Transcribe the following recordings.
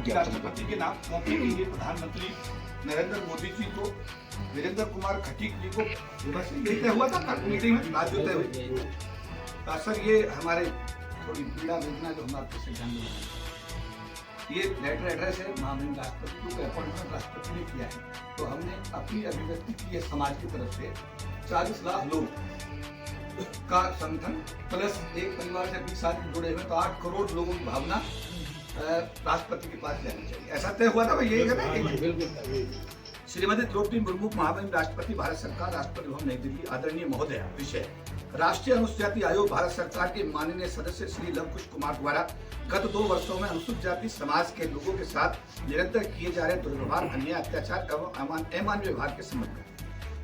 राष्ट्रपति के नाम सौंपने के लिए प्रधानमंत्री नरेंद्र मोदी जी को, वीरेंद्र कुमार खटीक जी को बस यही तय हुआ था मीटिंग में, बात जो तय हुई। सर ये हमारे थोड़ी पीड़ा वेदना जो हम आपके से ध्यान में, ये लेटर एड्रेस है माननीय राष्ट्रपति को, अपॉइंटमेंट राष्ट्रपति ने किया है, तो हमने अपनी अभिव्यक्ति की है समाज की तरफ से 40 लाख लोग का संगठन प्लस एक परिवार से 20 आदमी जुड़े हुए, तो 8 करोड़ लोगों की भावना राष्ट्रपति के पास जानी चाहिए, ऐसा तय हुआ था भाई, यही है। श्रीमती द्रौपदी मुर्मू महामहिम राष्ट्रपति भारत सरकार, राष्ट्रपति भवन नई दिल्ली। आदरणीय महोदय, विषय राष्ट्रीय अनुसूचित जाति आयोग भारत सरकार के माननीय सदस्य श्री लवकुश कुमार द्वारा गत 2 वर्षों में अनुसूचित जाति समाज के लोगों के साथ निरंतर किए जा रहे दुर्व्यवहार, अन्याय, अत्याचार एवं अमानवीय व्यवहार के संबंध में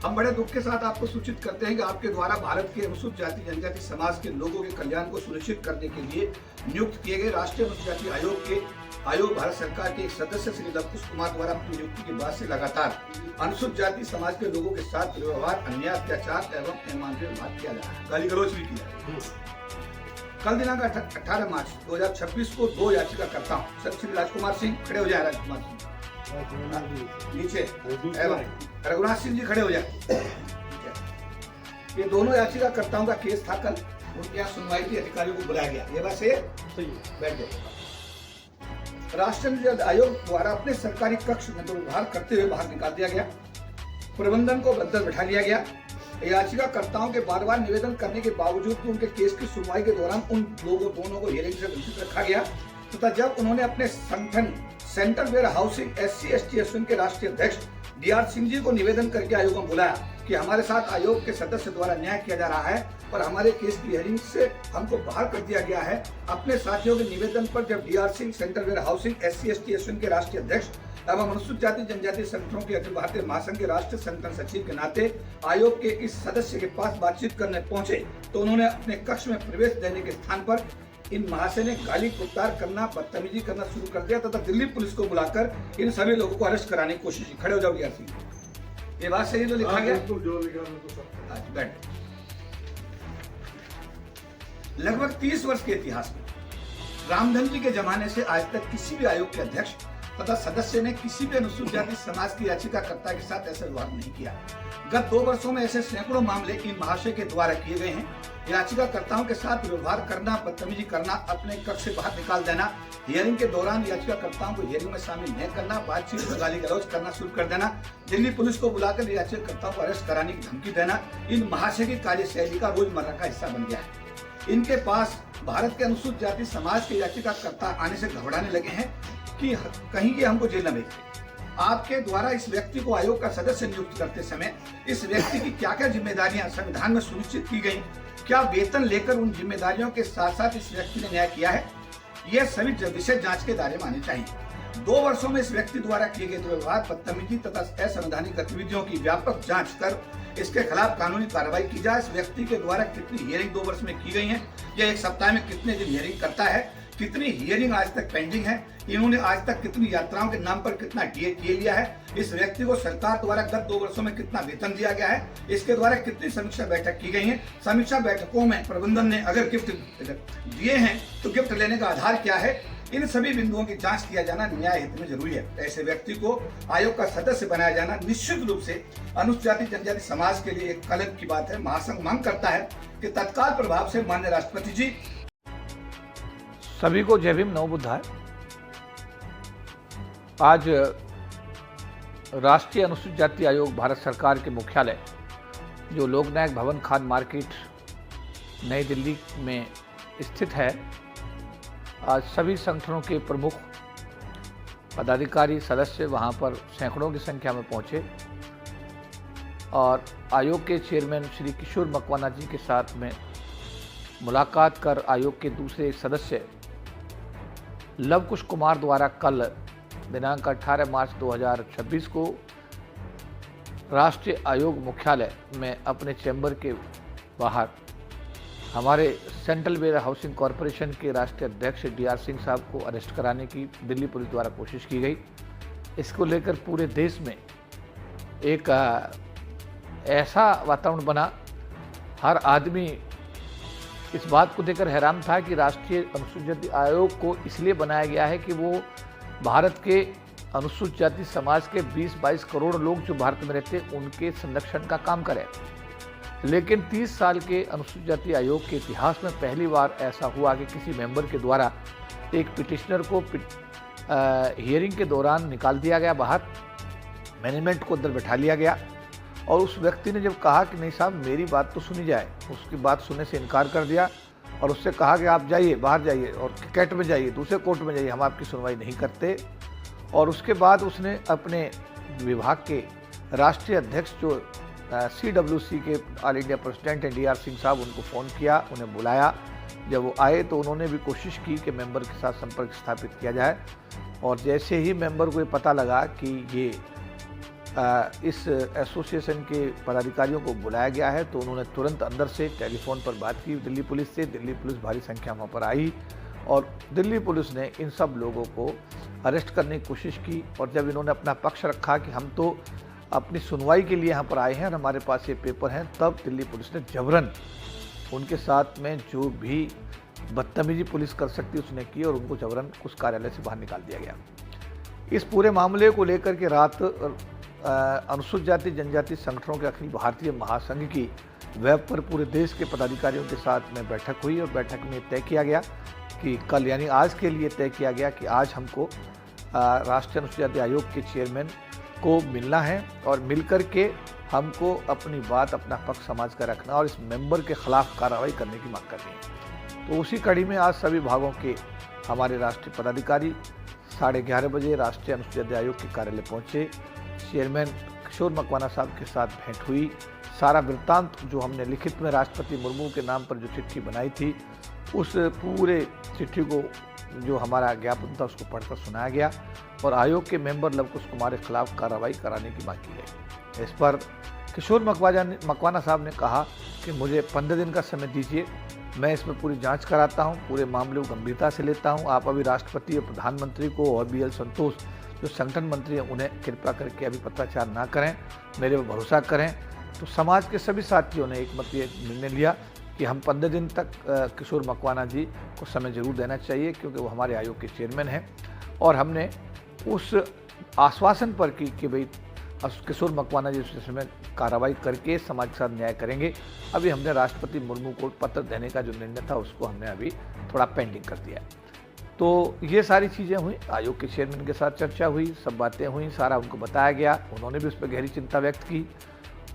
हम बड़े दुख के साथ आपको सूचित करते हैं कि आपके द्वारा भारत के अनुसूचित जाति जनजाति समाज के लोगों के कल्याण को सुनिश्चित करने के लिए नियुक्त किए गए राष्ट्रीय अनुसूचित जाति आयोग भारत सरकार के एक सदस्य श्री लवकुश कुमार द्वारा अपनी नियुक्ति के बाद से लगातार अनुसूचित जाति समाज के लोगों के साथ दुर्व्यवहार, अन्याय, अत्याचार एवं अमानवीय व्यवहार किया जा रहा है, गाली गलौज भी किया। कल दिनांक 18 मार्च 2026 को 2 याचिकाकर्ताओं श्री राजकुमार सिंह, खड़े हो जाए राजकुमार सिंह नीचे, एवं रघुनाथ सिंह जी खड़े हो जाए, ये दोनों याचिकाकर्ताओं का केस था कल, उनके यहाँ सुनवाई की अधिकारियों को बुलाया गया, ये बस बैठ गए। राष्ट्रीय आयोग द्वारा अपने सरकारी कक्ष में दुर्व्यवहार करते हुए बाहर निकाल दिया गया, प्रबंधन को बदल बैठा लिया गया। याचिकाकर्ताओं के बार बार निवेदन करने के बावजूद भी उनके केस की सुनवाई के दौरान उन दोनों को हियरिंग से वंचित रखा गया, तथा जब उन्होंने अपने संगठन central warehousing SC/ST association के राष्ट्रीय अध्यक्ष DR सिंह जी को निवेदन करके आयोग में बुलाया कि हमारे साथ आयोग के सदस्य द्वारा न्याय किया जा रहा है और हमारे केस की हियरिंग से हमको बाहर कर दिया गया है, अपने साथियों के निवेदन पर जब DR Singh central warehousing SC/ST association के राष्ट्रीय अध्यक्ष एवं अनुसूचित जाति जनजाति संगठनों के अखिल भारतीय महासंघ के राष्ट्रीय संगठन सचिव के नाते आयोग के इस सदस्य के पास बातचीत करने पहुंचे, तो उन्होंने अपने कक्ष में प्रवेश देने के स्थान पर इन महाशय ने गाली गुप्तार करना, बदतमीजी करना शुरू कर दिया तथा दिल्ली पुलिस को बुलाकर इन सभी लोगों को अरेस्ट कराने की कोशिश की। खड़े हो जाओ DR सिंह, ये बात सही जो लिखा गया, बैठ। लगभग 30 वर्ष के इतिहास में रामधन जी के जमाने से आज तक किसी भी आयोग के अध्यक्ष तथा सदस्य ने किसी भी अनुसूचित जाति समाज की याचिकाकर्ता के साथ ऐसा व्यवहार नहीं किया। गत 2 वर्षों में ऐसे सैकड़ों मामले इन महाशय के द्वारा किए गए हैं। याचिकाकर्ताओं के साथ व्यवहार करना, बदतमीजी करना, अपने कक्ष से बाहर निकाल देना, हियरिंग के दौरान याचिकाकर्ताओं को हियरिंग में शामिल न करना, बातचीत में गाली गलौज करना शुरू कर देना, दिल्ली पुलिस को बुलाकर याचिकाकर्ताओं को अरेस्ट कराने की धमकी देना इन महाशय की कार्यशैली का रोजमर्रा का हिस्सा बन गया है। इनके पास भारत के अनुसूचित जाति समाज के याचिकाकर्ता आने से घबराने लगे हैं कि कहीं ये हमको जेल न भेज। आपके द्वारा इस व्यक्ति को आयोग का सदस्य नियुक्त करते समय इस व्यक्ति की क्या क्या जिम्मेदारियां संविधान में सुनिश्चित की गई, क्या वेतन लेकर उन जिम्मेदारियों के साथ साथ इस व्यक्ति ने न्याय किया है, यह सभी विशेष जांच के दायरे में आने चाहिए। 2 वर्षों में इस व्यक्ति द्वारा किए गए दुर्व्यवहार, बदतमीजी तथा असंवैधानिक गतिविधियों की व्यापक जांच कर इसके खिलाफ कानूनी कार्रवाई की जाए। इस व्यक्ति के द्वारा कितनी हियरिंग 2 वर्ष में की गई है, यह 1 सप्ताह में कितने दिन हियरिंग करता है, कितनी हियरिंग आज तक पेंडिंग है, इन्होंने आज तक कितनी यात्राओं के नाम पर कितना DA लिया है, इस व्यक्ति को सरकार द्वारा गत 2 वर्षों में कितना वेतन दिया गया है, इसके द्वारा कितनी समीक्षा बैठक की गई है, समीक्षा बैठकों में प्रबंधन ने अगर गिफ्ट दिए हैं तो गिफ्ट लेने का आधार क्या है, इन सभी बिंदुओं की जांच किया जाना न्याय हित में जरूरी है। ऐसे व्यक्ति को आयोग का सदस्य बनाया जाना निश्चित रूप से अनुसूचित जाति जनजाति समाज के लिए एक कलंक की बात है। महासंघ मांग करता है कि तत्काल प्रभाव से माननीय राष्ट्रपति जी। सभी को जय भीम, नमो बुद्धाय। आज राष्ट्रीय अनुसूचित जाति आयोग भारत सरकार के मुख्यालय जो लोकनायक भवन खान मार्केट नई दिल्ली में स्थित है, आज सभी संगठनों के प्रमुख पदाधिकारी सदस्य वहां पर सैकड़ों की संख्या में पहुंचे और आयोग के चेयरमैन श्री किशोर मकवाना जी के साथ में मुलाकात कर आयोग के दूसरे सदस्य लवकुश कुमार द्वारा कल दिनांक 18 मार्च 2026 को राष्ट्रीय आयोग मुख्यालय में अपने चैम्बर के बाहर हमारे सेंट्रल वेयर हाउसिंग कॉरपोरेशन के राष्ट्रीय अध्यक्ष DR सिंह साहब को अरेस्ट कराने की दिल्ली पुलिस द्वारा कोशिश की गई। इसको लेकर पूरे देश में एक ऐसा वातावरण बना, हर आदमी इस बात को देखकर हैरान था कि राष्ट्रीय अनुसूचित जाति आयोग को इसलिए बनाया गया है कि वो भारत के अनुसूचित जाति समाज के 20-22 करोड़ लोग जो भारत में रहते हैं उनके संरक्षण का काम करें। लेकिन 30 साल के अनुसूचित जाति आयोग के इतिहास में पहली बार ऐसा हुआ कि किसी मेंबर के द्वारा एक पिटिशनर को हियरिंग के दौरान निकाल दिया गया बाहर, मैनेजमेंट को अंदर बैठा लिया गया और उस व्यक्ति ने जब कहा कि नहीं साहब मेरी बात तो सुनी जाए, उसकी बात सुनने से इनकार कर दिया और उससे कहा कि आप जाइए, बाहर जाइए और कैट में जाइए, दूसरे कोर्ट में जाइए, हम आपकी सुनवाई नहीं करते। और उसके बाद उसने अपने विभाग के राष्ट्रीय अध्यक्ष जो CWC के ऑल इंडिया प्रेसिडेंट हैं DR सिंह साहब, उनको फ़ोन किया, उन्हें बुलाया। जब वो आए तो उन्होंने भी कोशिश की कि मेंबर के साथ संपर्क स्थापित किया जाए और जैसे ही मेंबर को ये पता लगा कि ये इस एसोसिएशन के पदाधिकारियों को बुलाया गया है तो उन्होंने तुरंत अंदर से टेलीफोन पर बात की दिल्ली पुलिस से। दिल्ली पुलिस भारी संख्या वहाँ पर आई और दिल्ली पुलिस ने इन सब लोगों को अरेस्ट करने की कोशिश की और जब इन्होंने अपना पक्ष रखा कि हम तो अपनी सुनवाई के लिए यहाँ पर आए हैं और हमारे पास ये पेपर हैं, तब दिल्ली पुलिस ने जबरन उनके साथ में जो भी बदतमीजी पुलिस कर सकती उसने की और उनको जबरन उस कार्यालय से बाहर निकाल दिया गया। इस पूरे मामले को लेकर के रात अनुसूचित जाति जनजाति संगठनों के अखिल भारतीय महासंघ की वेब पर पूरे देश के पदाधिकारियों के साथ में बैठक हुई और बैठक में तय किया गया कि कल यानी आज के लिए तय किया गया कि आज हमको राष्ट्रीय अनुसूचित जाति आयोग के चेयरमैन को मिलना है और मिलकर के हमको अपनी बात, अपना पक्ष समाज का रखना और इस मेंबर के खिलाफ कार्रवाई करने की मांग करनी है। तो उसी कड़ी में आज सभी भागों के हमारे राष्ट्रीय पदाधिकारी 11:30 बजे राष्ट्रीय अनुसूचित जाति आयोग के कार्यालय पहुंचे। चेयरमैन किशोर मकवाना साहब के साथ भेंट हुई। सारा वृत्तांत जो हमने लिखित में राष्ट्रपति मुर्मू के नाम पर जो चिट्ठी बनाई थी, उस पूरे चिट्ठी को जो हमारा ज्ञापन था उसको पढ़कर सुनाया गया और आयोग के मेंबर लवकुश कुमार के खिलाफ कार्रवाई कराने की मांग की गई। इस पर किशोर मकवाना साहब ने कहा कि मुझे 15 दिन का समय दीजिए, मैं इसमें पूरी जांच कराता हूं, पूरे मामले को गंभीरता से लेता हूं। आप अभी राष्ट्रपति और प्रधानमंत्री को और BL संतोष जो संगठन मंत्री हैं उन्हें कृपया करके अभी पत्राचार ना करें, मेरे पर भरोसा करें। तो समाज के सभी साथियों ने एकमत ये निर्णय लिया कि हम 15 दिन तक किशोर मकवाना जी को समय जरूर देना चाहिए क्योंकि वो हमारे आयोग के चेयरमैन हैं और हमने उस आश्वासन पर कि भाई किशोर मकवाना जी उस समय कार्रवाई करके समाज के साथ न्याय करेंगे। अभी हमने राष्ट्रपति मुर्मू को पत्र देने का जो निर्णय था उसको हमने अभी थोड़ा पेंडिंग कर दिया है। तो ये सारी चीज़ें हुई, आयोग के चेयरमैन के साथ चर्चा हुई, सब बातें हुई, सारा उनको बताया गया, उन्होंने भी उस पर गहरी चिंता व्यक्त की।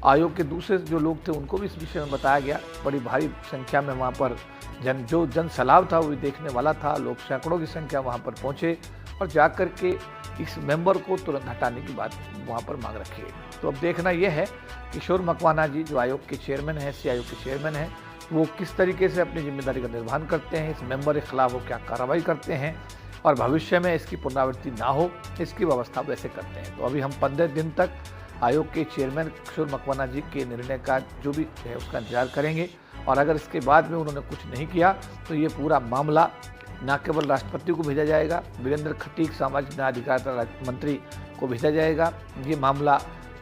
आयोग के दूसरे जो लोग थे उनको भी इस विषय में बताया गया। बड़ी भारी संख्या में वहाँ पर जन सैलाब था वो भी देखने वाला था, लोग सैकड़ों की संख्या वहाँ पर पहुँचे और जाकर के इस मेंबर को तुरंत हटाने की बात वहाँ पर मांग रखी गई। तो अब देखना यह है किशोर मकवाना जी जो आयोग के चेयरमैन हैं, SC आयोग के चेयरमैन हैं, वो किस तरीके से अपनी जिम्मेदारी का निर्वहन करते हैं, इस मेंबर के खिलाफ वो क्या कार्रवाई करते हैं और भविष्य में इसकी पुनरावृत्ति ना हो इसकी व्यवस्था वैसे करते हैं। तो अभी हम 15 दिन तक आयोग के चेयरमैन किशोर मकवाना जी के निर्णय का जो भी है उसका इंतजार करेंगे और अगर इसके बाद में उन्होंने कुछ नहीं किया तो ये पूरा मामला न केवल राष्ट्रपति को भेजा जाएगा, वीरेंद्र खटीक सामाजिक न्याय अधिकारिता मंत्री को भेजा जाएगा, ये मामला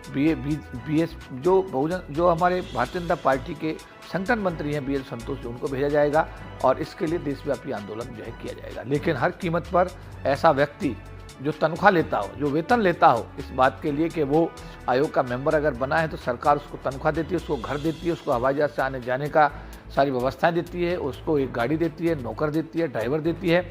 BS जो हमारे भारतीय जनता पार्टी के संगठन मंत्री हैं BL संतोष जी, उनको भेजा जाएगा और इसके लिए देशव्यापी आंदोलन जो है किया जाएगा। लेकिन हर कीमत पर ऐसा व्यक्ति जो तनख्वाह लेता हो, जो वेतन लेता हो इस बात के लिए कि वो आयोग का मेंबर अगर बना है तो सरकार उसको तनख्वाह देती है, उसको घर देती है, उसको हवाई जहाज से आने जाने का सारी व्यवस्थाएं देती है, उसको एक गाड़ी देती है, नौकर देती है, ड्राइवर देती है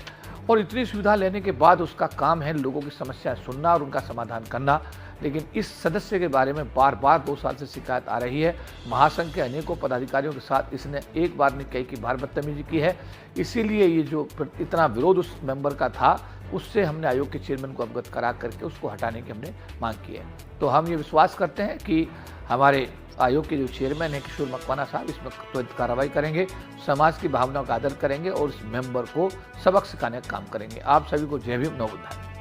और इतनी सुविधा लेने के बाद उसका काम है लोगों की समस्याएं सुनना और उनका समाधान करना। लेकिन इस सदस्य के बारे में बार बार 2 साल से शिकायत आ रही है। महासंघ के अनेकों पदाधिकारियों के साथ इसने एक बार नहीं कई बार बदतमीजी की है, इसीलिए ये जो इतना विरोध उस मेंबर का था उससे हमने आयोग के चेयरमैन को अवगत करा करके उसको हटाने की हमने मांग की है। तो हम ये विश्वास करते हैं कि हमारे आयोग के जो चेयरमैन हैं किशोर मकवाना साहब इसमें त्वरित कार्रवाई करेंगे, समाज की भावनाओं का आदर करेंगे और इस मेंबर को सबक सिखाने का काम करेंगे। आप सभी को जय भीम, नमो बुद्धाय।